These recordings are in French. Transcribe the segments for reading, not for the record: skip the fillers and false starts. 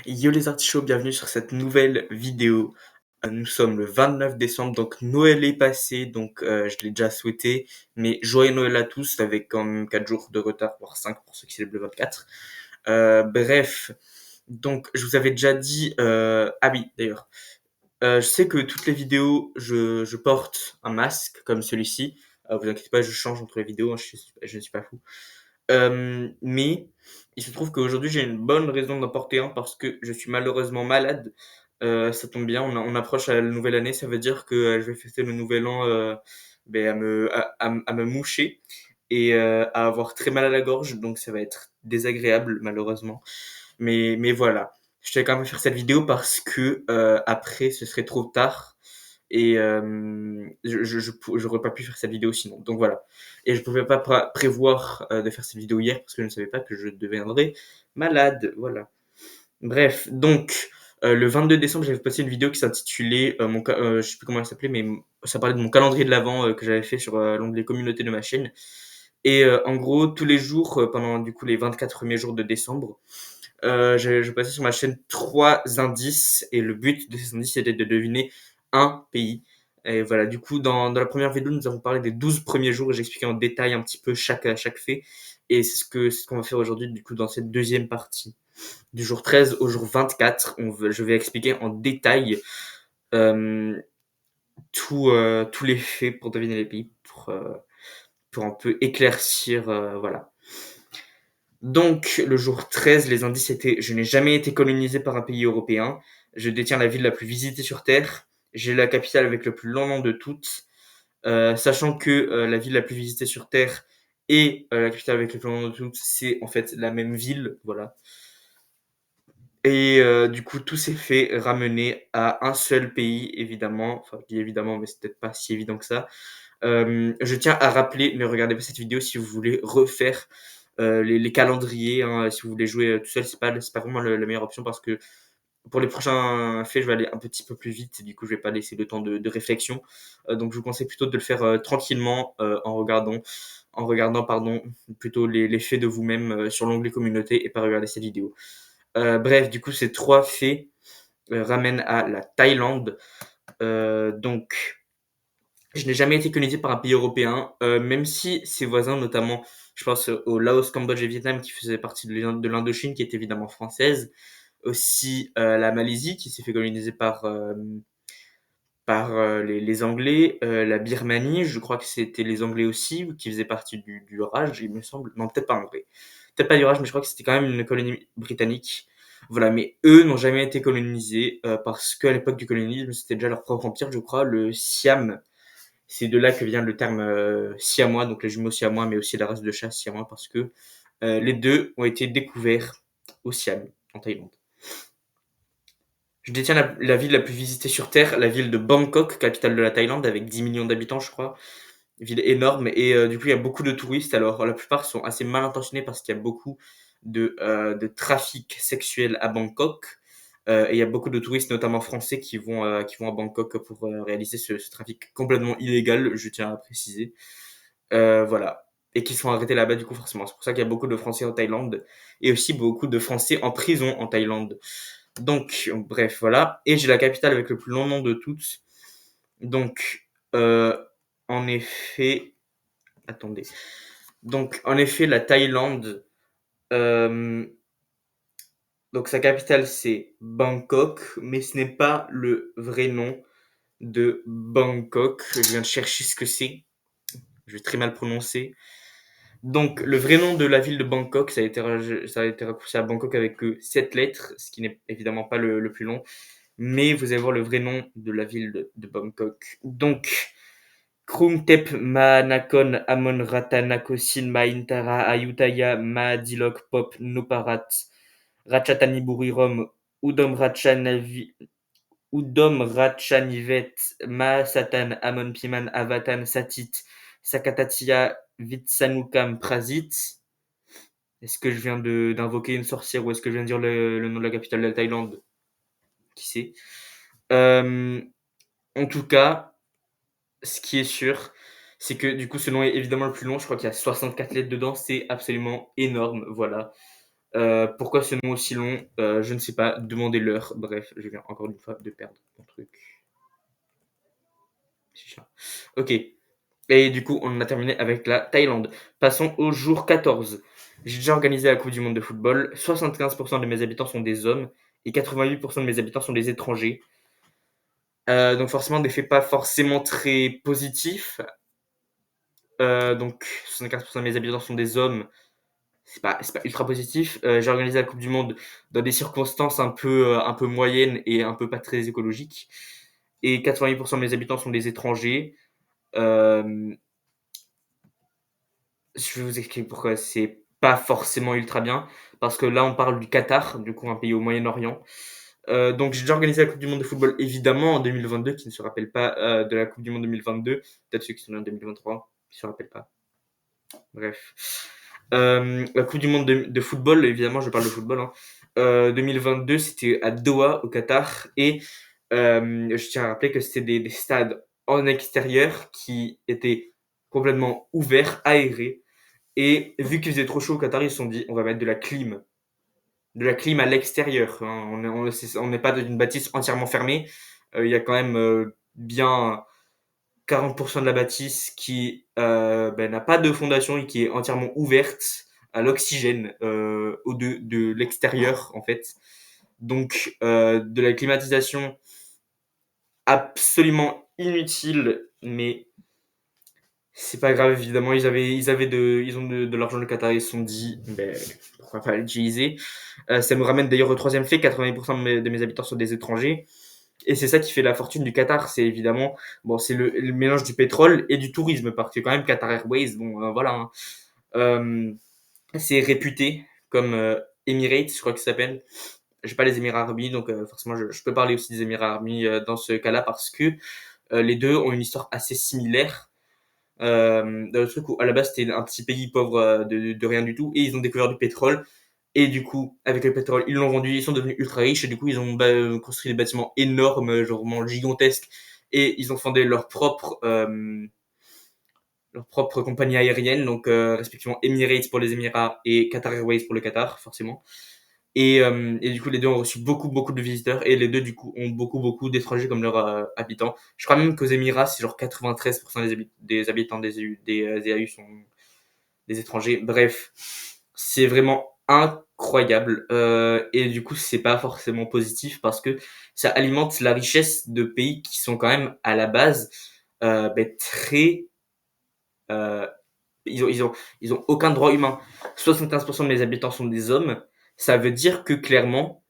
Yo les artichauts, bienvenue sur cette nouvelle vidéo. Nous sommes le 29 décembre, donc Noël est passé, donc je l'ai déjà souhaité, mais joyeux Noël à tous, avec quand même 4 jours de retard, voire 5 pour ceux qui célèbrent le 24. Bref, donc je vous avais déjà dit... Ah oui, d'ailleurs, je sais que toutes les vidéos, je porte un masque comme celui-ci. Vous inquiétez pas, je change entre les vidéos, hein, je ne suis pas fou. Mais il se trouve qu'aujourd'hui, j'ai une bonne raison d'en porter un parce que je suis malheureusement malade. Ça tombe bien, on approche à la nouvelle année, ça veut dire que je vais fêter le nouvel an à me moucher et à avoir très mal à la gorge, donc ça va être désagréable malheureusement. Mais voilà, je tenais quand même à faire cette vidéo parce que après, ce serait trop tard et j'aurais pas pu faire cette vidéo sinon. Donc voilà. Et je pouvais pas prévoir de faire cette vidéo hier parce que je ne savais pas que je deviendrais malade. Voilà. Bref, donc le 22 décembre, j'avais posté une vidéo qui s'intitulait je sais plus comment elle s'appelait, mais ça parlait de mon calendrier de l'Avent que j'avais fait sur l'onglet communauté de ma chaîne. Et en gros, tous les jours, pendant du coup les 24 premiers jours de décembre, je passais sur ma chaîne 3 indices et le but de ces indices était de deviner un pays. Et voilà, du coup, dans la première vidéo, nous avons parlé des 12 premiers jours et j'expliquais en détail un petit peu chaque fait. Et c'est ce qu'on va faire aujourd'hui, du coup, dans cette deuxième partie. Du jour 13 au jour 24, je vais expliquer en détail euh, tous les faits pour deviner les pays, pour un peu éclaircir, voilà. Donc, le jour 13, les indices étaient: je n'ai jamais été colonisé par un pays européen, je détiens la ville la plus visitée sur Terre, j'ai la capitale avec le plus long nom de toutes, sachant que la ville la plus visitée sur Terre et la capitale avec le plus long nom de toutes, c'est en fait la même ville, voilà. Et du coup, tout s'est fait ramener à un seul pays, évidemment. Enfin, je dis évidemment, mais c'est peut-être pas si évident que ça. Je tiens à rappeler, ne regardez pas cette vidéo si vous voulez refaire les calendriers, hein, si vous voulez jouer tout seul, c'est pas vraiment la meilleure option parce que pour les prochains faits, je vais aller un petit peu plus vite, du coup, je vais pas laisser le temps de réflexion. Donc, je vous conseille plutôt de le faire tranquillement en regardant pardon, plutôt les faits de vous-même sur l'onglet communauté et pas regarder cette vidéo. Bref, du coup, ces 3 faits ramènent à la Thaïlande. Donc, je n'ai jamais été colonisé par un pays européen, même si ses voisins, notamment, je pense au Laos, Cambodge et Vietnam, qui faisaient partie de l'Indochine, qui est évidemment française. Aussi la Malaisie, qui s'est fait coloniser par les Anglais. La Birmanie, je crois que c'était les Anglais aussi, qui faisaient partie du Raj, il me semble. Non, peut-être pas Anglais. Peut-être pas du Raj, mais je crois que c'était quand même une colonie britannique. Voilà, mais eux n'ont jamais été colonisés parce qu'à l'époque du colonisme, c'était déjà leur propre empire, je crois, le Siam. C'est de là que vient le terme siamois, donc les jumeaux siamois, mais aussi la race de chat siamois, parce que les deux ont été découverts au Siam, en Thaïlande. Je détiens la ville la plus visitée sur Terre, la ville de Bangkok, capitale de la Thaïlande, avec 10 millions d'habitants, je crois. Ville énorme, et du coup, il y a beaucoup de touristes. Alors, la plupart sont assez mal intentionnés parce qu'il y a beaucoup de trafic sexuel à Bangkok. Et il y a beaucoup de touristes, notamment français, qui vont à Bangkok pour réaliser ce trafic complètement illégal, je tiens à préciser. Voilà. Et qui sont arrêtés là-bas, du coup, forcément. C'est pour ça qu'il y a beaucoup de Français en Thaïlande et aussi beaucoup de Français en prison en Thaïlande. Donc, bref, voilà. Et j'ai la capitale avec le plus long nom de toutes. Donc, en effet, attendez. Donc, en effet, la Thaïlande, euh, donc sa capitale c'est Bangkok, mais ce n'est pas le vrai nom de Bangkok. Je viens de chercher ce que c'est. Je vais très mal prononcer. Donc, le vrai nom de la ville de Bangkok, ça a été raccourci à Bangkok avec 7 lettres, ce qui n'est évidemment pas le plus long. Mais vous allez voir le vrai nom de la ville de Bangkok. Donc, Krungthep Mahanakhon Amon Ratanakosin Mahintara Ayutthaya Mahadilok Pop Noparat Ratchataniburirom Udom Ratchanivet Mahasatan Amon Piman Avatan Satit Sakatatia Vitsanukam Prasit. Est-ce que je viens d'invoquer une sorcière ou est-ce que je viens de dire le nom de la capitale de la Thaïlande? Qui sait? Euh, En tout cas, ce qui est sûr, c'est que du coup, ce nom est évidemment le plus long. Je crois qu'il y a 64 lettres dedans. C'est absolument énorme. Voilà. Pourquoi ce nom aussi long? Je ne sais pas, demandez-leur. Bref, je viens encore une fois de perdre mon truc. C'est chiant. OK. Et du coup, on en a terminé avec la Thaïlande. Passons au jour 14. J'ai déjà organisé la Coupe du monde de football. 75% de mes habitants sont des hommes et 88% de mes habitants sont des étrangers. Donc forcément, des faits pas forcément très positifs. Donc 75% de mes habitants sont des hommes. C'est pas ultra positif. J'ai organisé la Coupe du monde dans des circonstances un peu moyennes et un peu pas très écologiques. Et 88% de mes habitants sont des étrangers. Euh, je vais vous expliquer pourquoi c'est pas forcément ultra bien. Parce que là, on parle du Qatar, du coup, un pays au Moyen-Orient. Donc, j'ai déjà organisé la Coupe du Monde de football, évidemment, en 2022, qui ne se rappelle pas de la Coupe du Monde 2022. Peut-être ceux qui sont nés en 2023, qui ne se rappellent pas. Bref. La Coupe du Monde de football, évidemment, je parle de football. 2022, c'était à Doha, au Qatar. Et je tiens à rappeler que c'était des stades en extérieur qui étaient complètement ouverts, aérés. Et vu qu'il faisait trop chaud au Qatar, ils se sont dit on va mettre de la clim. De la clim à l'extérieur. On n'est pas dans une bâtisse entièrement fermée. Il y a quand même bien 40% de la bâtisse qui n'a pas de fondation et qui est entièrement ouverte à l'oxygène de l'extérieur en fait. Donc de la climatisation absolument inutile, mais c'est pas grave évidemment. Ils ont de l'argent le Qatar, ils se sont dit ben, pourquoi pas l'utiliser. Ça nous ramène d'ailleurs au troisième fait, 80% de mes habitants sont des étrangers. Et c'est ça qui fait la fortune du Qatar, c'est évidemment, bon, c'est le mélange du pétrole et du tourisme, parce que quand même Qatar Airways, bon, voilà, hein. Euh, c'est réputé comme Emirates, je crois que ça s'appelle. J'ai pas les Émirats Arabes Unis, donc forcément je peux parler aussi des Émirats Arabes Unis dans ce cas-là, parce que les deux ont une histoire assez similaire. Dans le truc où à la base c'était un petit pays pauvre de rien du tout, et ils ont découvert du pétrole. Et du coup, avec le pétrole, ils l'ont vendu, ils sont devenus ultra riches, et du coup, ils ont construit des bâtiments énormes, genre vraiment gigantesques, et ils ont fondé leur propre compagnie aérienne, donc respectivement Emirates pour les Émirats et Qatar Airways pour le Qatar, forcément. Et du coup, les deux ont reçu beaucoup de visiteurs, et les deux, du coup, ont beaucoup d'étrangers comme leurs habitants. Je crois même qu'aux Émirats, c'est genre 93% des habitants des EAU sont des étrangers. Bref, c'est vraiment incroyable. Et du coup, c'est pas forcément positif parce que ça alimente la richesse de pays qui sont quand même à la base très. Euh, ils ont aucun droit humain. 75% de mes habitants sont des hommes. Ça veut dire que clairement,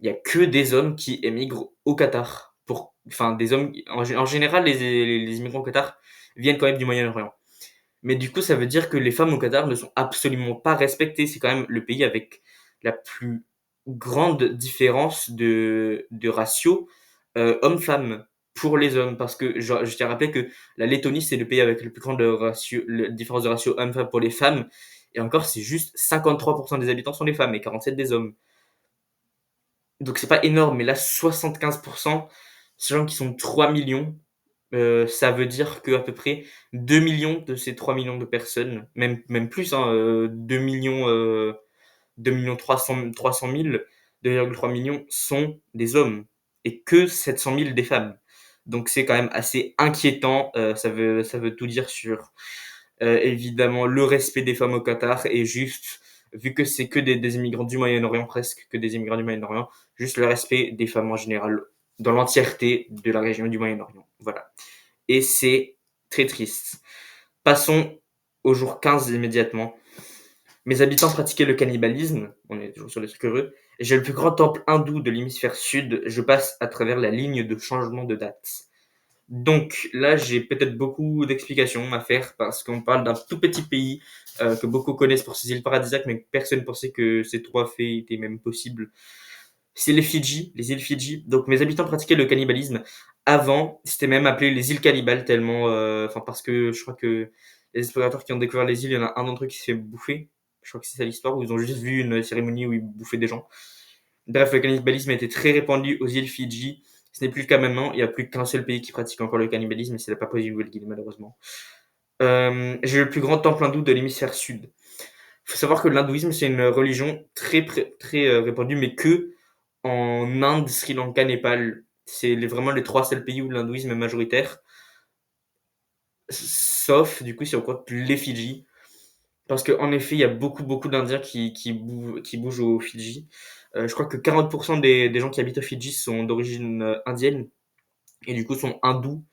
il y a que des hommes qui émigrent au Qatar. Enfin, des hommes. En général, les immigrants au Qatar viennent quand même du Moyen-Orient. Mais du coup, ça veut dire que les femmes au Qatar ne sont absolument pas respectées. C'est quand même le pays avec la plus grande différence de ratio homme-femme pour les hommes. Parce que je tiens à rappeler que la Lettonie, c'est le pays avec le plus grande différence de ratio homme-femme pour les femmes. Et encore, c'est juste 53% des habitants sont des femmes et 47% des hommes. Donc c'est pas énorme, mais là, 75%, ces gens qui sont 3 millions, ça veut dire qu'à peu près 2 millions de ces 3 millions de personnes, même plus, hein, 2 millions, 2 millions 300 000, 2,3 millions sont des hommes et que 700 000 des femmes. Donc c'est quand même assez inquiétant. Ça veut tout dire sur évidemment le respect des femmes au Qatar et juste, vu que c'est que des immigrants du Moyen-Orient, presque que des immigrants du Moyen-Orient, juste le respect des femmes en général dans l'entièreté de la région du Moyen-Orient. Voilà. Et c'est très triste. Passons au jour 15 immédiatement. Mes habitants pratiquaient le cannibalisme, on est toujours sur les trucs heureux. J'ai le plus grand temple hindou de l'hémisphère sud, je passe à travers la ligne de changement de date. Donc là, j'ai peut-être beaucoup d'explications à faire parce qu'on parle d'un tout petit pays que beaucoup connaissent pour ses îles paradisiaques, mais personne ne pensait que ces trois faits étaient même possibles. C'est les Fidji, les îles Fidji. Donc mes habitants pratiquaient le cannibalisme. Avant, c'était même appelé les îles cannibales tellement, parce que je crois que les explorateurs qui ont découvert les îles, il y en a un d'entre eux qui s'est fait bouffer. Je crois que c'est ça l'histoire où ils ont juste vu une cérémonie où ils bouffaient des gens. Bref, le cannibalisme a été très répandu aux îles Fidji. Ce n'est plus le cas maintenant. Il n'y a plus qu'un seul pays qui pratique encore le cannibalisme et c'est la Papouasie-Nouvelle-Guinée malheureusement. J'ai le plus grand temple hindou de l'hémisphère sud. Faut savoir que l'hindouisme, c'est une religion très répandue, mais que en Inde, Sri Lanka, Népal. C'est vraiment les 3 seuls pays où l'hindouisme est majoritaire, sauf du coup si on compte les Fidji. Parce qu'en effet, il y a beaucoup d'Indiens qui bougent aux Fidji. Je crois que 40% des gens qui habitent aux Fidji sont d'origine indienne et du coup sont hindous,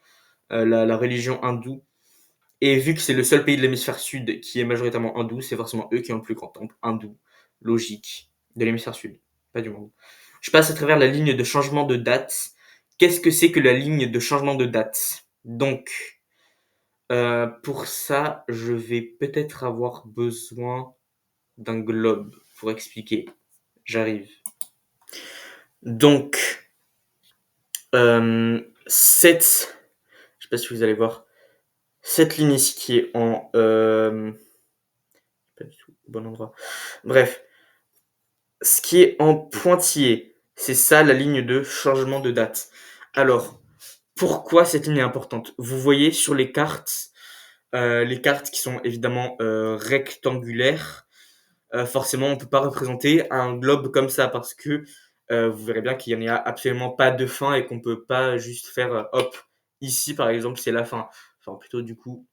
la religion hindoue. Et vu que c'est le seul pays de l'hémisphère sud qui est majoritairement hindou, c'est forcément eux qui ont le plus grand temple hindou, logique, de l'hémisphère sud, pas du monde. Je passe à travers la ligne de changement de date. Qu'est-ce que c'est que la ligne de changement de date? Donc, pour ça, je vais peut-être avoir besoin d'un globe pour expliquer. J'arrive. Donc, cette, je sais pas si vous allez voir, cette ligne ici qui est en, pas du tout au bon endroit. Bref, ce qui est en pointillé, c'est ça la ligne de changement de date. Alors, pourquoi cette ligne est importante? Vous voyez sur les cartes qui sont évidemment rectangulaires, forcément on ne peut pas représenter un globe comme ça parce que vous verrez bien qu'il n'y a absolument pas de fin et qu'on ne peut pas juste faire hop, ici par exemple c'est la fin. Enfin plutôt du coup,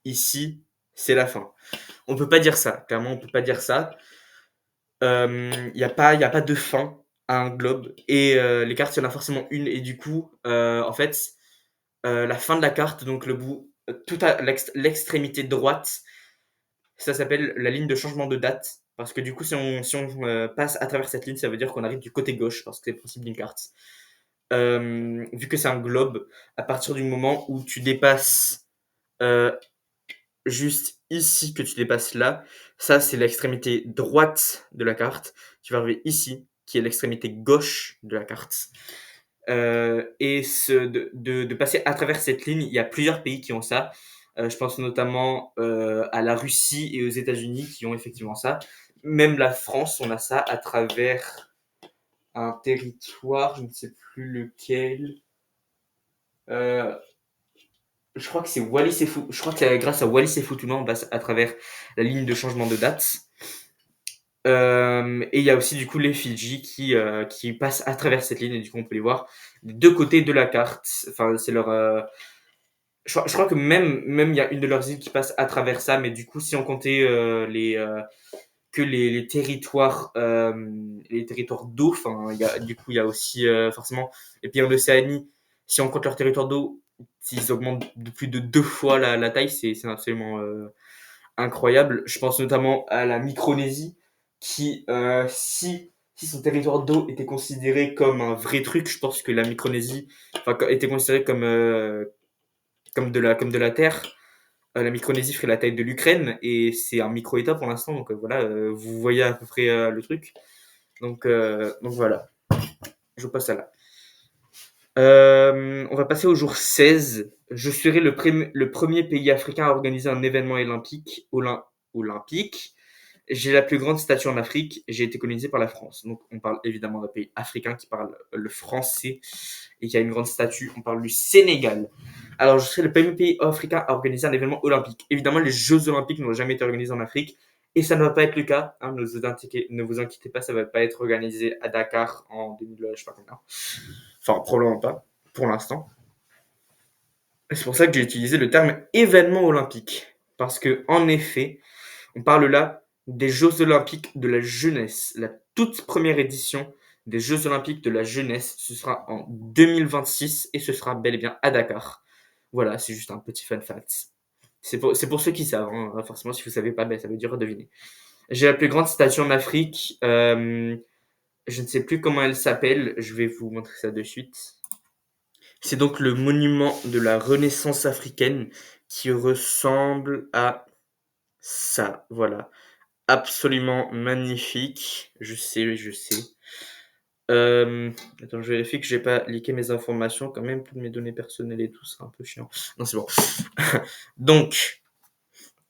ici c'est la fin. On ne peut pas dire ça, clairement on ne peut pas dire ça. Y a pas de fin à un globe et les cartes il y en a forcément une et du coup en fait la fin de la carte, donc le bout, tout à l'extrémité droite, ça s'appelle la ligne de changement de date. Parce que du coup, si on passe à travers cette ligne, ça veut dire qu'on arrive du côté gauche, parce que c'est le principe d'une carte. Vu que c'est un globe, à partir du moment où tu dépasses euh, juste ici, que tu dépasses là, ça c'est l'extrémité droite de la carte. Tu vas arriver ici, qui est l'extrémité gauche de la carte. Et de passer à travers cette ligne, il y a plusieurs pays qui ont ça. Je pense notamment à la Russie et aux États-Unis qui ont effectivement ça. Même la France, on a ça à travers un territoire, je ne sais plus lequel. Euh, je crois que c'est Wallis et Fou. Je crois que c'est grâce à Wallis et Futuna, on passe à travers la ligne de changement de date. Et il y a aussi du coup les Fidji qui passent à travers cette ligne et du coup on peut les voir des deux côtés de la carte. Enfin, c'est leur, je crois que même il y a une de leurs îles qui passe à travers ça, mais du coup, si on comptait que les territoires d'eau, enfin, du coup, il y a aussi forcément les pays en Océanie. Si on compte leur territoire d'eau, s'ils augmentent de plus de 2 fois la taille, c'est absolument incroyable. Je pense notamment à la Micronésie, qui, si son territoire d'eau était considéré comme un vrai truc, je pense que la Micronésie enfin, était considérée comme de la Terre. La Micronésie ferait la taille de l'Ukraine et c'est un micro-État pour l'instant. Donc voilà, vous voyez à peu près le truc. Donc voilà, je passe à là. On va passer au jour 16. Je serai le premier pays africain à organiser un événement olympique. J'ai la plus grande statue en Afrique. J'ai été colonisé par la France. Donc on parle évidemment d'un pays africain qui parle le français et qui a une grande statue. On parle du Sénégal. Alors je serai le premier pays africain à organiser un événement olympique. Évidemment, les Jeux olympiques n'ont jamais été organisés en Afrique. Et ça ne va pas être le cas. Hein, ne vous inquiétez pas, ça ne va pas être organisé à Dakar en 2000, je sais pas combien. Enfin, probablement pas, pour l'instant. C'est pour ça que j'ai utilisé le terme événement olympique. Parce que, en effet, on parle là des Jeux olympiques de la jeunesse. La toute première édition des Jeux olympiques de la jeunesse, ce sera en 2026 et ce sera bel et bien à Dakar. Voilà, c'est juste un petit fun fact. C'est pour ceux qui savent. Hein. Forcément, si vous ne savez pas, ben, ça veut dire deviner. J'ai la plus grande statue en Afrique. Je ne sais plus comment elle s'appelle. Je vais vous montrer ça de suite. C'est donc le monument de la Renaissance africaine qui ressemble à ça. Voilà. Absolument magnifique. Je sais, je sais. Attends, je vérifie que j'ai pas leaké mes informations quand même, toutes mes données personnelles et tout, c'est un peu chiant. Non, c'est bon. Donc,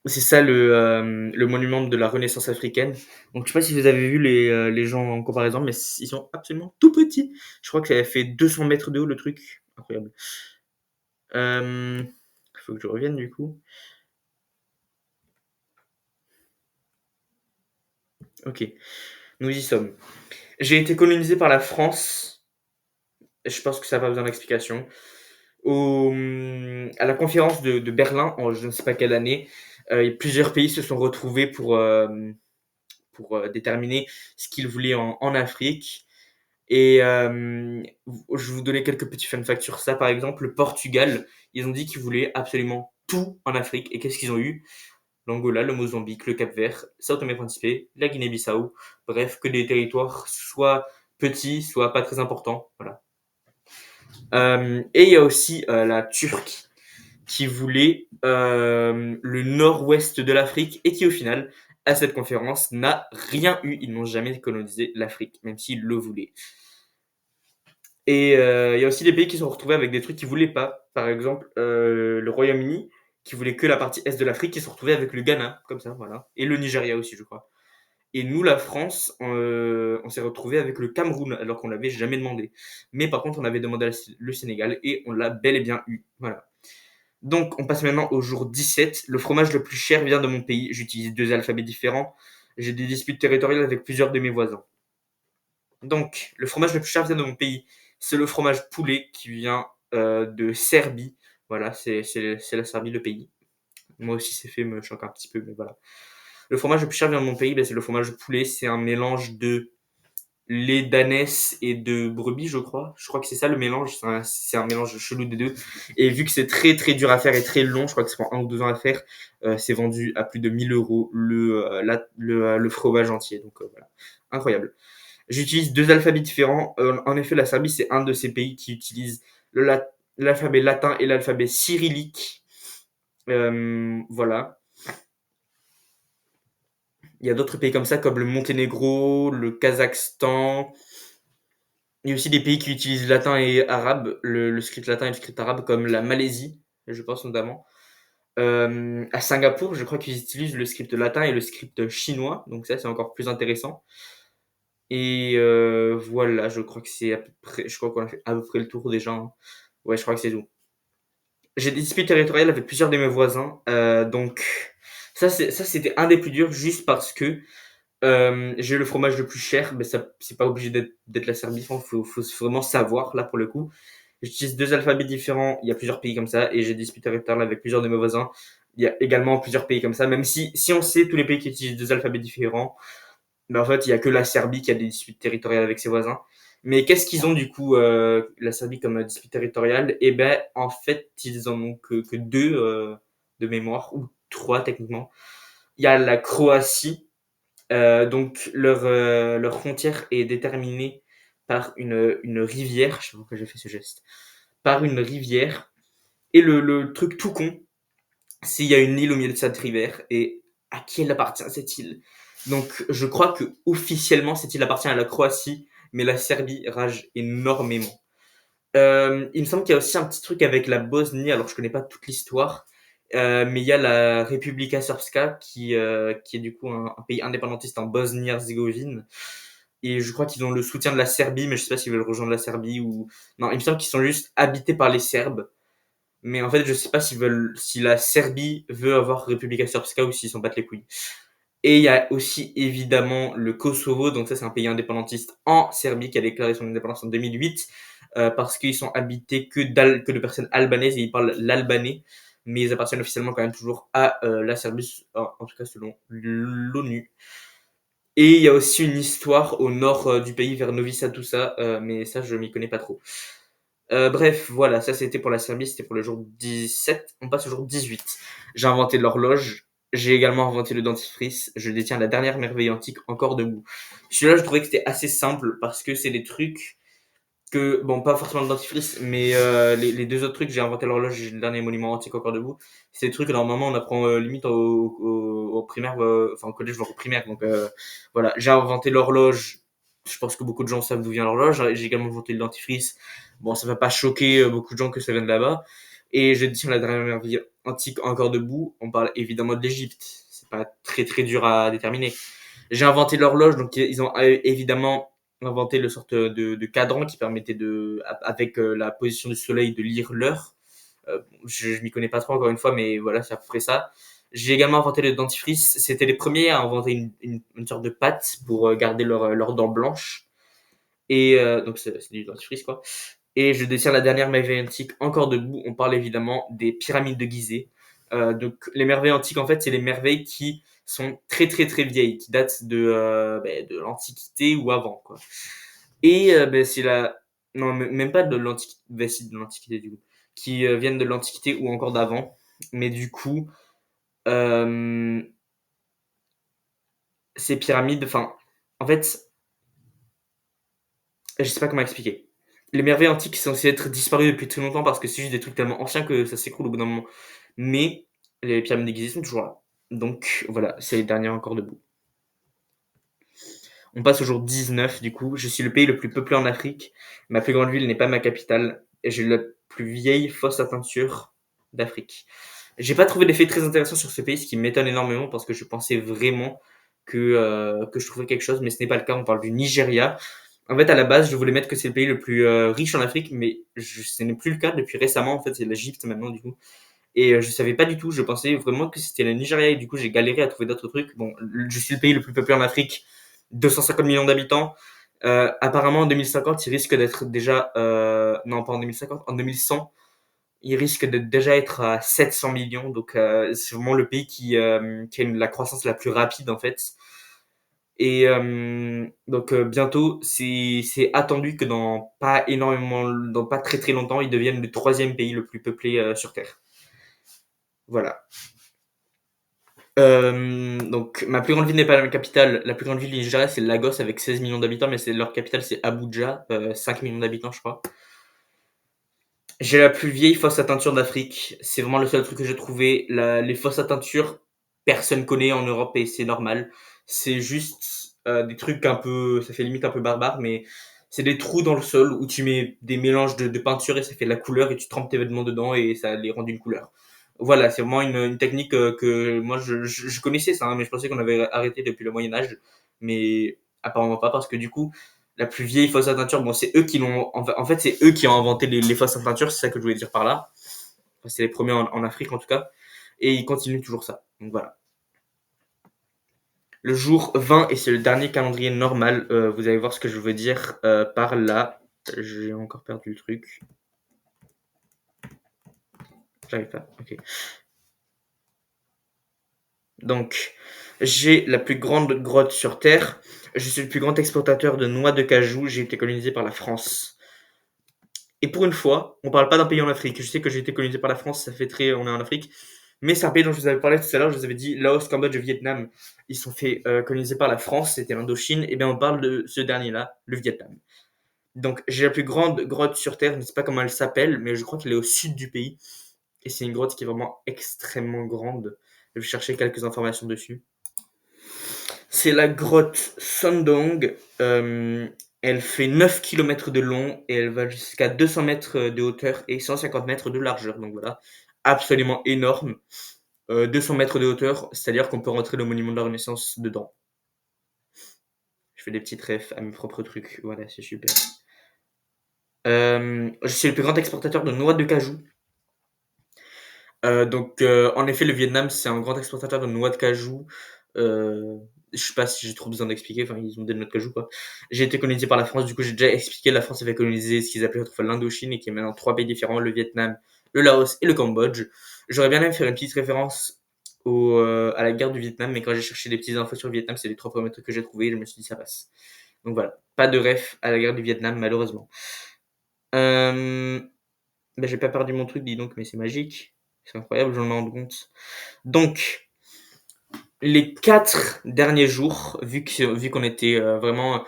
c'est ça le monument de la Renaissance africaine. Donc, je sais pas si vous avez vu les gens en comparaison, mais ils sont absolument tout petits. Je crois que ça fait 200 mètres de haut le truc. Incroyable. Il faut que je revienne du coup. OK, nous y sommes. J'ai été colonisé par la France, je pense que ça a pas besoin d'explication. À la conférence de Berlin, en je ne sais pas quelle année, plusieurs pays se sont retrouvés pour déterminer ce qu'ils voulaient en Afrique. Et je vais vous donner quelques petits fun facts sur ça. Par exemple, le Portugal, ils ont dit qu'ils voulaient absolument tout en Afrique. Et qu'est-ce qu'ils ont eu? L'Angola, le Mozambique, le Cap-Vert, Sao Tomé et Principe, la Guinée-Bissau. Bref, que des territoires soit petits, soit pas très importants. Voilà. Et il y a aussi la Turquie qui voulait le nord-ouest de l'Afrique et qui, au final, à cette conférence, n'a rien eu. Ils n'ont jamais colonisé l'Afrique, même s'ils le voulaient. Et il y a aussi des pays qui se sont retrouvés avec des trucs qu'ils voulaient pas. Par exemple, le Royaume-Uni, qui voulait que la partie est de l'Afrique, qui se sont retrouvés avec le Ghana, comme ça, voilà. Et le Nigeria aussi, je crois. Et nous, la France, on s'est retrouvé avec le Cameroun, alors qu'on l'avait jamais demandé. Mais par contre, on avait demandé le Sénégal et on l'a bel et bien eu. Voilà. Donc, on passe maintenant au jour 17. Le fromage le plus cher vient de mon pays. J'utilise deux alphabets différents. J'ai des disputes territoriales avec plusieurs de mes voisins. Donc, le fromage le plus cher vient de mon pays. C'est le fromage poulet qui vient de Serbie. Voilà, c'est la Serbie, le pays. Moi aussi, c'est fait me choque un petit peu, mais voilà. Le fromage le plus cher vient de mon pays, ben, c'est le fromage poulet. C'est un mélange de lait d'ânesse et de brebis, je crois. Je crois que c'est ça le mélange. C'est un mélange chelou des deux. Et vu que c'est très très dur à faire et très long, je crois que ça prend 1 ou 2 ans à faire, c'est vendu à plus de 1 000 € le fromage entier. Donc voilà, incroyable. J'utilise deux alphabets différents. En effet, la Serbie, c'est un de ces pays qui utilise l'alphabet latin et l'alphabet cyrillique. Voilà. Il y a d'autres pays comme ça, comme le Monténégro, le Kazakhstan. Il y a aussi des pays qui utilisent latin et arabe, le script latin et le script arabe, comme la Malaisie, je pense notamment. À Singapour, je crois qu'ils utilisent le script latin et le script chinois, donc ça, c'est encore plus intéressant. Et voilà, je crois que c'est à peu près, je crois qu'on a fait à peu près le tour déjà, hein. Ouais, je crois que c'est tout. J'ai des disputes territoriales avec plusieurs de mes voisins, donc ça c'était un des plus durs juste parce que j'ai le fromage le plus cher, mais ça c'est pas obligé d'être la Serbie, faut vraiment savoir là pour le coup. J'utilise deux alphabets différents, il y a plusieurs pays comme ça, et j'ai des disputes territoriales avec plusieurs de mes voisins. Il y a également plusieurs pays comme ça, même si on sait tous les pays qui utilisent deux alphabets différents, mais en fait, il y a que la Serbie qui a des disputes territoriales avec ses voisins. Mais qu'est-ce qu'ils ont du coup, la Serbie comme dispute territoriale? Eh ben, en fait, ils en ont que deux de mémoire, ou trois techniquement. Il y a la Croatie, donc leur frontière est déterminée par une rivière. Je sais pas pourquoi j'ai fait ce geste. Par une rivière. Et le truc tout con, s'il y a une île au milieu de cette rivière et à qui elle appartient cette île. Donc je crois que officiellement cette île appartient à la Croatie, mais la Serbie rage énormément. Il me semble qu'il y a aussi un petit truc avec la Bosnie, alors je connais pas toute l'histoire, mais il y a la Republika Srpska qui est du coup un pays indépendantiste en Bosnie-Herzégovine. Et je crois qu'ils ont le soutien de la Serbie, mais je sais pas s'ils veulent rejoindre la Serbie ou... Non, il me semble qu'ils sont juste habités par les Serbes. Mais en fait, je sais pas si la Serbie veut avoir Republika Srpska ou s'ils s'en battent les couilles. Et il y a aussi évidemment le Kosovo, donc ça c'est un pays indépendantiste en Serbie qui a déclaré son indépendance en 2008 parce qu'ils sont habités que de personnes albanaises et ils parlent l'albanais, mais ils appartiennent officiellement quand même toujours à la Serbie, en tout cas selon l'ONU. Et il y a aussi une histoire au nord du pays vers Novi Sad, tout ça, mais ça je m'y connais pas trop. Bref, voilà, ça c'était pour la Serbie, c'était pour le jour 17. On passe au jour 18. J'ai inventé l'horloge, j'ai également inventé le dentifrice, je détiens la dernière merveille antique encore debout. Celui-là, je trouvais que c'était assez simple parce que c'est des trucs que, bon, pas forcément le dentifrice, mais les deux autres trucs, j'ai inventé l'horloge et le dernier monument antique encore debout. C'est des trucs que normalement on apprend limite au primaire, enfin au collège, voire au primaire. Donc voilà, j'ai inventé l'horloge. Je pense que beaucoup de gens savent d'où vient l'horloge. J'ai également inventé le dentifrice. Bon, ça va pas choquer beaucoup de gens que ça vienne de là-bas. Et je détiens la dernière merveille antique encore debout. On parle évidemment de l'Égypte. C'est pas très très dur à déterminer. J'ai inventé l'horloge, donc ils ont évidemment inventé le sorte de cadran qui permettait avec la position du soleil, de lire l'heure. Je m'y connais pas trop encore une fois, mais voilà, c'est à peu près ça. J'ai également inventé le dentifrice. C'était les premiers à inventer une sorte de pâte pour garder leurs dents blanches. Et donc c'est du dentifrice quoi. Et je détiens la dernière merveille antique encore debout. On parle évidemment des pyramides de Gizeh. Donc les merveilles antiques en fait c'est les merveilles qui sont très très très vieilles, qui datent de l'Antiquité ou avant quoi. Et c'est la non même pas de l'Antiquité, si, de l'Antiquité du coup, qui viennent de l'Antiquité ou encore d'avant. Mais du coup euh, ces pyramides, enfin en fait je sais pas comment expliquer. Les merveilles antiques sont censées être disparues depuis très longtemps parce que c'est juste des trucs tellement anciens que ça s'écroule au bout d'un moment. Mais les pyramides de Gizeh sont toujours là. Donc voilà, c'est les dernières encore debout. On passe au jour 19 du coup. Je suis le pays le plus peuplé en Afrique. Ma plus grande ville n'est pas ma capitale. Et j'ai la plus vieille fosse à teinture d'Afrique. J'ai pas trouvé d'effet très intéressant sur ce pays, ce qui m'étonne énormément parce que je pensais vraiment que je trouverais quelque chose, mais ce n'est pas le cas. On parle du Nigeria. En fait, à la base, je voulais mettre que c'est le pays le plus riche en Afrique, mais ce n'est plus le cas depuis récemment. En fait, c'est l'Égypte maintenant, du coup. Et je savais pas du tout. Je pensais vraiment que c'était le Nigeria et du coup, j'ai galéré à trouver d'autres trucs. Bon, je suis le pays le plus peuplé en Afrique, 250 millions d'habitants. Apparemment, en 2050, il risque d'être déjà, non pas en 2050, en 2100, il risque de déjà être à 700 millions. Donc, c'est vraiment le pays qui a la croissance la plus rapide en fait. Et donc bientôt, c'est attendu que dans pas très très longtemps, ils deviennent le troisième pays le plus peuplé sur Terre. Voilà. Donc ma plus grande ville n'est pas la capitale. La plus grande ville du Nigeria, c'est Lagos avec 16 millions d'habitants, mais leur capitale c'est Abuja, 5 millions d'habitants je crois. J'ai la plus vieille fosse à teinture d'Afrique. C'est vraiment le seul truc que j'ai trouvé. Les fosses à teinture, personne connaît en Europe et c'est normal. C'est juste des trucs un peu, ça fait limite un peu barbare, mais c'est des trous dans le sol où tu mets des mélanges de peinture et ça fait de la couleur et tu trempes tes vêtements dedans et ça les rend d'une couleur. Voilà, c'est vraiment une technique que moi je connaissais ça, hein, mais je pensais qu'on avait arrêté depuis le Moyen Âge, mais apparemment pas parce que du coup la plus vieille fosse à teinture, bon, c'est eux qui l'ont. En fait, c'est eux qui ont inventé les fosses à teinture, c'est ça que je voulais dire par là. Enfin, c'est les premiers en Afrique en tout cas. Et ils continuent toujours ça. Donc voilà. Le jour 20, et c'est le dernier calendrier normal, vous allez voir ce que je veux dire par là. J'ai encore perdu le truc. J'arrive pas. Ok. Donc, j'ai la plus grande grotte sur Terre. Je suis le plus grand exportateur de noix de cajou. J'ai été colonisé par la France. Et pour une fois, on parle pas d'un pays en Afrique. Je sais que j'ai été colonisé par la France, ça fait très on est en Afrique. Mais c'est un pays dont je vous avais parlé tout à l'heure, je vous avais dit Laos, Cambodge, Vietnam. Ils sont fait coloniser par la France, c'était l'Indochine. Et bien on parle de ce dernier-là, le Vietnam. Donc j'ai la plus grande grotte sur Terre, je ne sais pas comment elle s'appelle, mais je crois qu'elle est au sud du pays. Et c'est une grotte qui est vraiment extrêmement grande. Je vais chercher quelques informations dessus. C'est la grotte Sondong. Elle fait 9 km de long et elle va jusqu'à 200 mètres de hauteur et 150 mètres de largeur. Donc voilà, absolument énorme. 200 mètres de hauteur, c'est-à-dire qu'on peut rentrer le monument de la Renaissance dedans. Je fais des petites refs à mes propres trucs. Voilà, c'est super. Je suis le plus grand exportateur de noix de cajou. En effet, le Vietnam, c'est un grand exportateur de noix de cajou. Je sais pas si j'ai trop besoin d'expliquer, enfin, ils ont des noix de cajou, quoi. J'ai été colonisé par la France, du coup, j'ai déjà expliqué, la France avait colonisé ce qu'ils appelaient autrefois l'Indochine et qui est maintenant 3 pays différents, le Vietnam, le Laos et le Cambodge. J'aurais bien aimé faire une petite référence à la guerre du Vietnam, mais quand j'ai cherché des petites infos sur le Vietnam, c'est les 3 premiers trucs que j'ai trouvé et je me suis dit ça passe. Donc voilà, pas de ref à la guerre du Vietnam, malheureusement. J'ai pas perdu mon truc, dis donc, mais c'est magique. C'est incroyable, j'en me rends compte. Donc, les 4 derniers jours, vu qu'on était vraiment.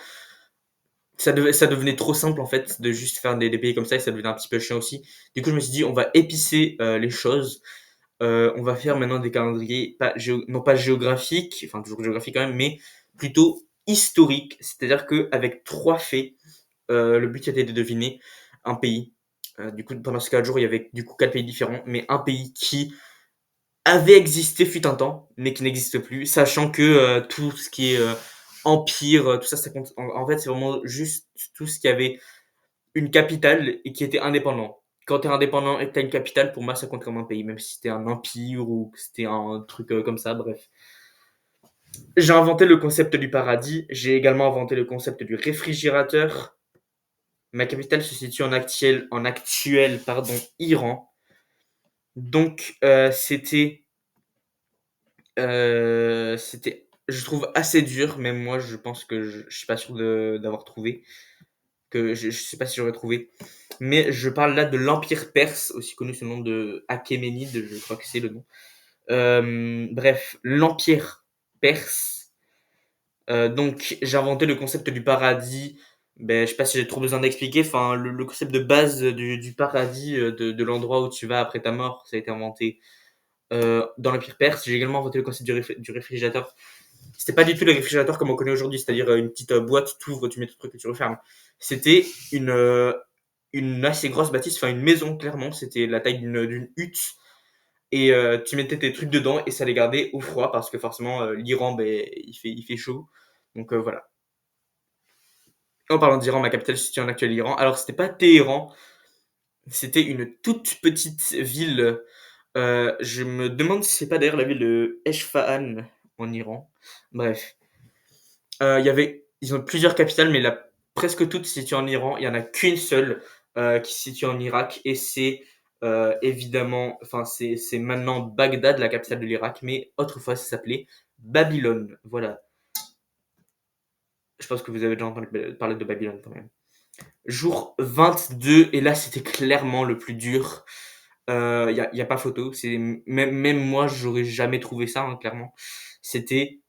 Ça devenait trop simple en fait de juste faire des pays comme ça et ça devenait un petit peu chiant aussi. Du coup, je me suis dit, on va épicer les choses. On va faire maintenant des calendriers, non pas géographiques, enfin toujours géographiques quand même, mais plutôt historiques. C'est-à-dire qu'avec 3 faits, le but était de deviner un pays. Du coup, pendant ces 4 jours, il y avait du coup 4 pays différents, mais un pays qui avait existé fut un temps, mais qui n'existe plus, sachant que tout ce qui est empire, tout ça, ça compte. En fait, c'est vraiment juste tout ce qui avait une capitale et qui était indépendant. quand tu es indépendant et que tu as une capitale, pour moi, ça compte comme un pays, même si c'était un empire ou que c'était un truc comme ça, bref. J'ai inventé le concept du paradis, j'ai également inventé le concept du réfrigérateur. Ma capitale se situe en actuel Iran. Donc, c'était, je trouve, assez dur. Même moi, je pense que je suis pas sûr d'avoir trouvé. Que je sais pas si j'aurais trouvé. Mais je parle là de l'Empire perse, aussi connu sous le nom de Achéménide, je crois que c'est le nom. Bref, l'Empire perse. Donc, j'ai inventé le concept du paradis. Ben, je sais pas si j'ai trop besoin d'expliquer. Enfin, le concept de base du paradis, de l'endroit où tu vas après ta mort, ça a été inventé dans l'Empire perse. J'ai également inventé le concept du réfrigérateur. C'était pas du tout le réfrigérateur comme on connaît aujourd'hui, c'est-à-dire une petite boîte, tu ouvres, tu mets ton truc et tu refermes. C'était une assez grosse bâtisse, enfin une maison clairement. C'était la taille d'une hutte. Et tu mettais tes trucs dedans et ça les gardait au froid parce que forcément l'Iran, ben, il fait chaud. Donc voilà. En parlant d'Iran, ma capitale se situe en actuel Iran. Alors c'était pas Téhéran, c'était une toute petite ville. Je me demande si c'est pas d'ailleurs la ville de Esfahan en Iran. Bref, ils ont plusieurs capitales, mais presque toutes se situent en Iran. Il y en a qu'une seule qui se situe en Irak, et c'est évidemment, enfin c'est maintenant Bagdad, la capitale de l'Irak, mais autrefois ça s'appelait Babylone. Voilà. Je pense que vous avez déjà entendu parler de Babylone quand même. Jour 22, et là c'était clairement le plus dur. Y a pas photo. C'est même moi j'aurais jamais trouvé ça, hein, clairement. C'était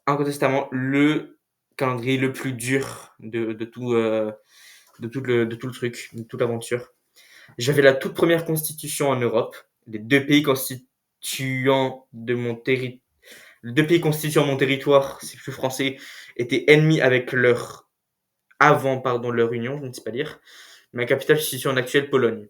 incontestablement le calendrier le plus dur de tout le truc, de toute l'aventure. J'avais la toute première constitution en Europe. Les deux pays constituant de mon territoire, les deux pays constituant mon territoire, c'est plus français, étaient ennemis avec leur union, je ne sais pas dire. Ma capitale se situe en actuelle Pologne.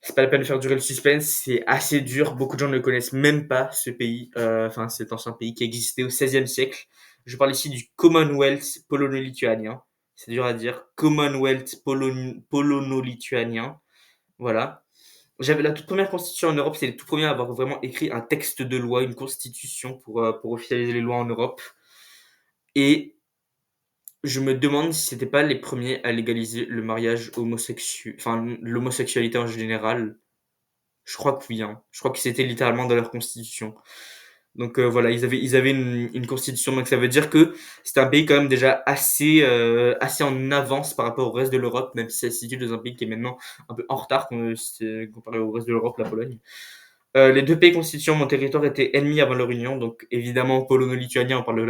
C'est pas la peine de faire durer le suspense, c'est assez dur. Beaucoup de gens ne connaissent même pas ce pays, enfin cet ancien pays qui existait au XVIe siècle. Je parle ici du Commonwealth polono-lituanien. C'est dur à dire. Commonwealth polono-lituanien. Voilà. J'avais la toute première constitution en Europe, c'est les tout premiers à avoir vraiment écrit un texte de loi, une constitution pour officialiser les lois en Europe. Et je me demande si c'était pas les premiers à légaliser le mariage homosexuel, enfin l'homosexualité en général. Je crois que oui, hein. Je crois que c'était littéralement dans leur constitution. Donc voilà, ils avaient une constitution, donc ça veut dire que c'était un pays quand même déjà assez en avance par rapport au reste de l'Europe, même si ça se situe dans un pays qui est maintenant un peu en retard comparé au reste de l'Europe, la Pologne. Les deux pays constituant mon territoire étaient ennemis avant leur union, donc évidemment polono-lituanien, on parle de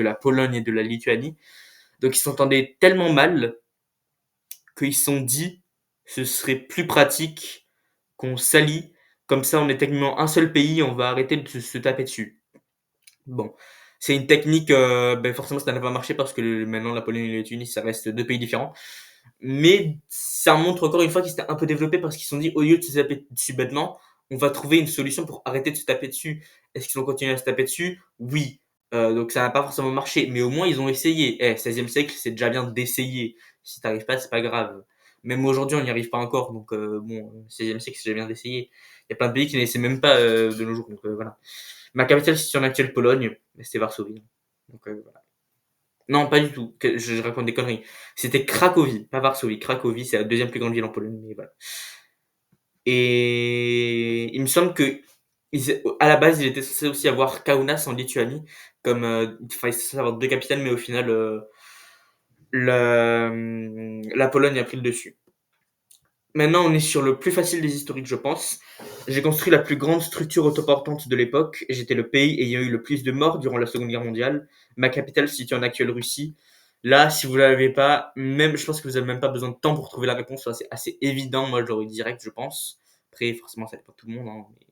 la Pologne et de la Lituanie. Donc ils s'entendaient tellement mal qu'ils se sont dit ce serait plus pratique qu'on s'allie, comme ça on est techniquement un seul pays, on va arrêter de se taper dessus. Bon, c'est une technique, ben forcément ça n'a pas marché parce que maintenant la Pologne et la Tunisie ça reste deux pays différents. Mais ça montre encore une fois qu'ils s'étaient un peu développés parce qu'ils se sont dit au lieu de se taper dessus bêtement, on va trouver une solution pour arrêter de se taper dessus. Est-ce qu'ils ont continué à se taper dessus? Oui. Donc ça n'a pas forcément marché, mais au moins ils ont essayé. 16e siècle, c'est déjà bien d'essayer. Si t'arrives pas, c'est pas grave. Même aujourd'hui, on n'y arrive pas encore, donc bon, 16e siècle, c'est déjà bien d'essayer. Il y a plein de pays qui n'essaient même pas de nos jours, donc voilà. Ma capitale, c'est en actuelle Pologne, mais c'était Varsovie. Donc voilà. Non, pas du tout. Je raconte des conneries. C'était Cracovie, pas Varsovie. Cracovie, c'est la deuxième plus grande ville en Pologne, mais voilà. Et il me semble que à la base, il était censé aussi avoir Kaunas en Lituanie, comme enfin, il était censé avoir deux capitales, mais au final, la Pologne a pris le dessus. Maintenant, on est sur le plus facile des historiques, je pense. J'ai construit la plus grande structure autoportante de l'époque. J'étais le pays ayant eu le plus de morts durant la Seconde Guerre mondiale. Ma capitale se situe en actuelle Russie. Là, si vous ne l'avez pas, même, je pense que vous n'avez même pas besoin de temps pour trouver la réponse. C'est assez évident. Moi, je l'aurais direct, je pense. Après, forcément, ça dépend de tout le monde, hein, mais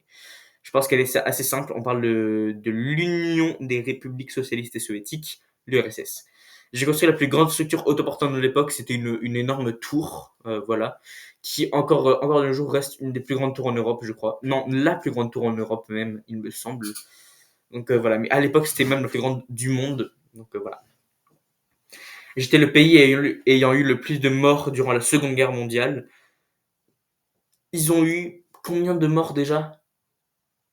je pense qu'elle est assez simple. On parle de l'Union des républiques socialistes et soviétiques, l'URSS. J'ai construit la plus grande structure autoportante de l'époque. C'était une énorme tour, voilà, qui encore de nos jours reste une des plus grandes tours en Europe, je crois. Non, la plus grande tour en Europe même, il me semble. Donc voilà, mais à l'époque c'était même la plus grande du monde. Donc voilà. J'étais le pays ayant eu le plus de morts durant la Seconde Guerre mondiale. Ils ont eu combien de morts déjà?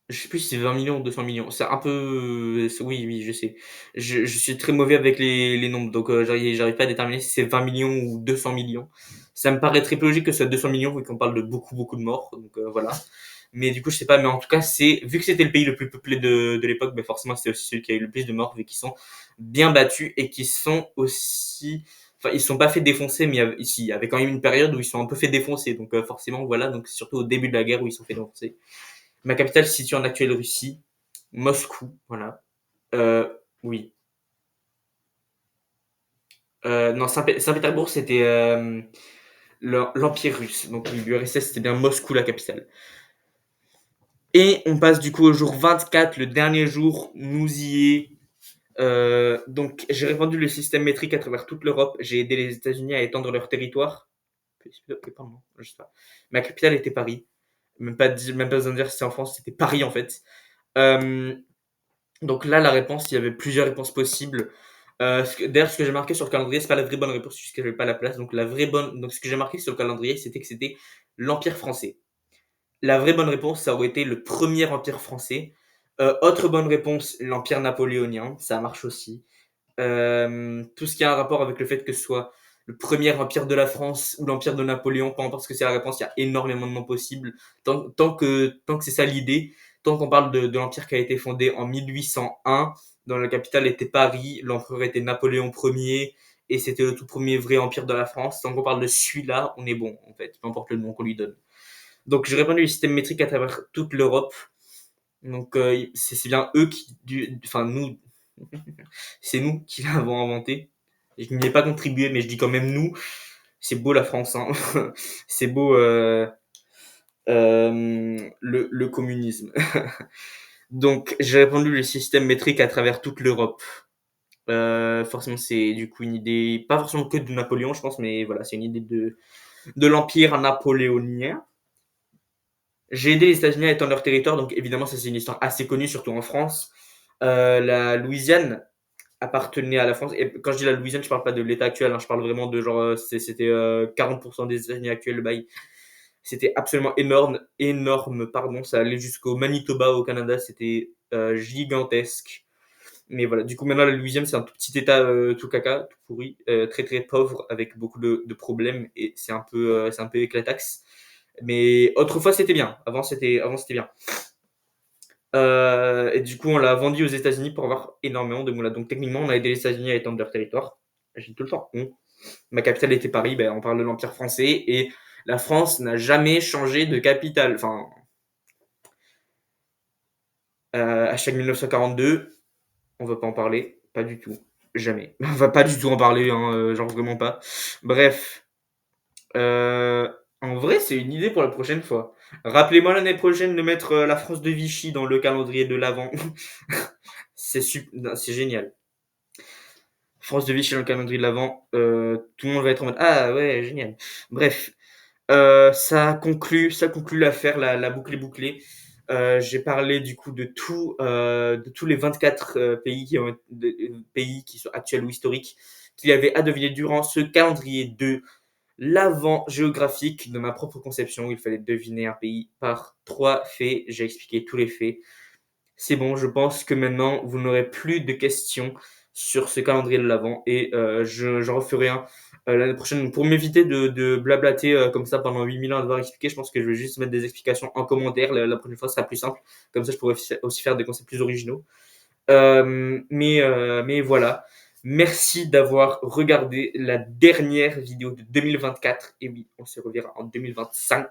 Je sais plus si c'est 20 millions ou 200 millions. C'est un peu, oui, oui, je sais. Je suis très mauvais avec les nombres, donc j'arrive pas à déterminer si c'est 20 millions ou 200 millions. Ça me paraît très peu logique que ce soit 200 millions vu qu'on parle de beaucoup, beaucoup de morts. Donc voilà. Mais du coup, je sais pas. Mais en tout cas, vu que c'était le pays le plus peuplé de l'époque, ben forcément, c'était aussi celui qui a eu le plus de morts vu qu'ils sont bien battus et qui sont aussi. Enfin, ils se sont pas fait défoncer, mais il y avait quand même une période où ils sont un peu fait défoncer. Donc forcément, voilà. Donc c'est surtout au début de la guerre où ils se sont fait défoncer. Ma capitale se situe en actuelle Russie, Moscou, voilà. Euh, oui. Non, Saint-Pétersbourg, c'était l'Empire russe. Donc l'URSS, c'était bien Moscou, la capitale. Et on passe du coup au jour 24, le dernier jour, nous y est. Donc j'ai répandu le système métrique à travers toute l'Europe. J'ai aidé les États-Unis à étendre leur territoire. Pardon, je sais pas. Ma capitale était Paris. Même pas besoin de dire si c'est en France, c'était Paris en fait. Euh, Donc là, la réponse, il y avait plusieurs réponses possibles. D'ailleurs, ce que j'ai marqué sur le calendrier, c'est pas la vraie bonne réponse, puisque j'avais pas la place. Donc la vraie bonne, donc ce que j'ai marqué sur le calendrier, c'était que c'était l'Empire français. La vraie bonne réponse, ça aurait été le premier Empire français. Autre bonne réponse, l'Empire napoléonien, ça marche aussi. Tout ce qui a un rapport avec le fait que ce soit le premier empire de la France ou l'empire de Napoléon, peu importe ce que c'est la réponse, il y a énormément de noms possibles. Tant que c'est ça l'idée, tant qu'on parle de l'empire qui a été fondé en 1801, dont la capitale était Paris, l'empereur était Napoléon Ier, et c'était le tout premier vrai empire de la France. Tant qu'on parle de celui-là, on est bon, en fait, peu importe le nom qu'on lui donne. Donc j'ai répandu le système métrique à travers toute l'Europe. Donc c'est bien eux enfin nous, c'est nous qui l'avons inventé. Je n'y ai pas contribué, mais je dis quand même nous. C'est beau la France, hein. C'est beau le communisme. Donc j'ai répandu le système métrique à travers toute l'Europe. Forcément, c'est du coup une idée, pas forcément que de Napoléon, je pense, mais voilà, c'est une idée de l'empire napoléonien. J'ai aidé les États-Unis à étendre leur territoire, donc évidemment, ça c'est une histoire assez connue, surtout en France. La Louisiane appartenait à la France. Et quand je dis la Louisiane, je parle pas de l'État actuel, hein, je parle vraiment de genre, c'était 40% des États-Unis actuels, le bail. C'était absolument énorme, énorme, pardon. Ça allait jusqu'au Manitoba au Canada, c'était gigantesque. Mais voilà, du coup, maintenant, la Louisiane, c'est un tout petit État tout caca, tout pourri, très très pauvre, avec beaucoup de problèmes, et c'est un peu éclataxe. Mais autrefois, c'était bien. Avant c'était bien. Et du coup, on l'a vendu aux États-Unis pour avoir énormément de moulins. Donc, techniquement, on a aidé les États-Unis à étendre leur territoire. J'ai tout le temps. Ma capitale était Paris, ben, on parle de l'Empire français. Et la France n'a jamais changé de capitale. Enfin, hashtag 1942, on va pas en parler. Pas du tout. Jamais. On va pas du tout en parler, hein, genre vraiment pas. Bref. Euh, En vrai, c'est une idée pour la prochaine fois. Rappelez-moi l'année prochaine de mettre la France de Vichy dans le calendrier de l'Avent. C'est génial. France de Vichy dans le calendrier de l'Avent. Tout le monde va être en mode ah ouais, génial. Bref, ça conclut l'affaire, la boucle est bouclée. J'ai parlé du coup de tous les 24 pays qui sont actuels ou historiques qu'il y avait à deviner durant ce calendrier de l'avant géographique de ma propre conception. Il fallait deviner un pays par 3 faits. J'ai expliqué tous les faits. C'est bon, je pense que maintenant, vous n'aurez plus de questions sur ce calendrier de l'Avent et j'en referai un l'année prochaine. Pour m'éviter de blablater comme ça pendant 8000 ans à devoir expliquer, je pense que je vais juste mettre des explications en commentaire. La prochaine fois, ce sera plus simple. Comme ça, je pourrais aussi faire des concepts plus originaux. Mais voilà. Merci d'avoir regardé la dernière vidéo de 2024. Et oui, on se reverra en 2025.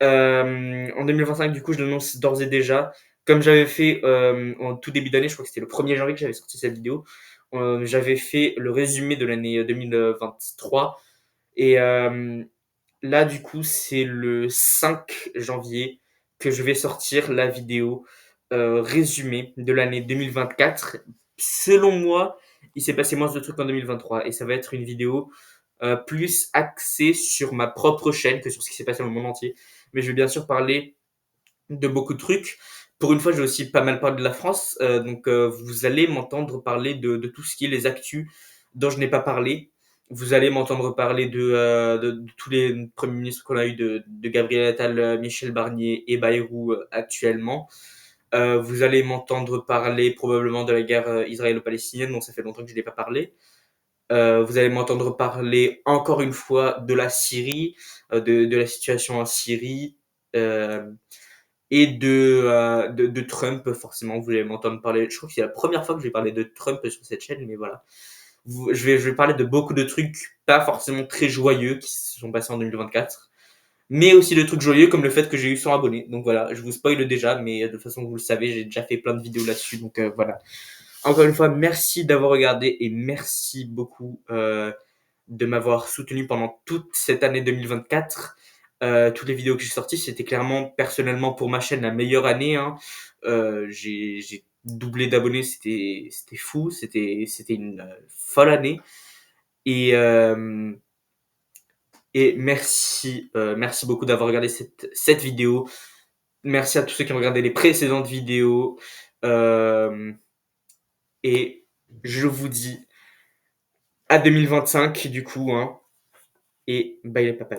En 2025, du coup, je l'annonce d'ores et déjà. Comme j'avais fait en tout début d'année, je crois que c'était le 1er janvier que j'avais sorti cette vidéo, j'avais fait le résumé de l'année 2023. Et là, du coup, c'est le 5 janvier que je vais sortir la vidéo résumée de l'année 2024. Selon moi, il s'est passé moins de trucs en 2023 et ça va être une vidéo plus axée sur ma propre chaîne que sur ce qui s'est passé dans le monde entier. Mais je vais bien sûr parler de beaucoup de trucs. Pour une fois, j'ai aussi pas mal parlé de la France, donc vous allez m'entendre parler de tout ce qui est les actus dont je n'ai pas parlé. Vous allez m'entendre parler de tous les premiers ministres qu'on a eu, de Gabriel Attal, Michel Barnier et Bayrou actuellement. Vous allez m'entendre parler probablement de la guerre israélo-palestinienne, dont ça fait longtemps que je n'ai pas parlé. Vous allez m'entendre parler encore une fois de la Syrie, de la situation en Syrie, euh, et de Trump, forcément. Vous allez m'entendre parler. Je crois que c'est la première fois que je vais parler de Trump sur cette chaîne, mais voilà. Je vais parler de beaucoup de trucs pas forcément très joyeux qui se sont passés en 2024, mais aussi de trucs joyeux comme le fait que j'ai eu 100 abonnés. Donc voilà, je vous spoil déjà, mais de toute façon, vous le savez, j'ai déjà fait plein de vidéos là-dessus. Donc voilà. Encore une fois, merci d'avoir regardé et merci beaucoup de m'avoir soutenu pendant toute cette année 2024. Toutes les vidéos que j'ai sorties, c'était clairement, personnellement, pour ma chaîne, la meilleure année, hein. J'ai doublé d'abonnés, c'était fou, c'était une folle année. Et, euh, et merci beaucoup d'avoir regardé cette vidéo. Merci à tous ceux qui ont regardé les précédentes vidéos. Euh, et je vous dis à 2025, du coup, hein. Et bye les papas.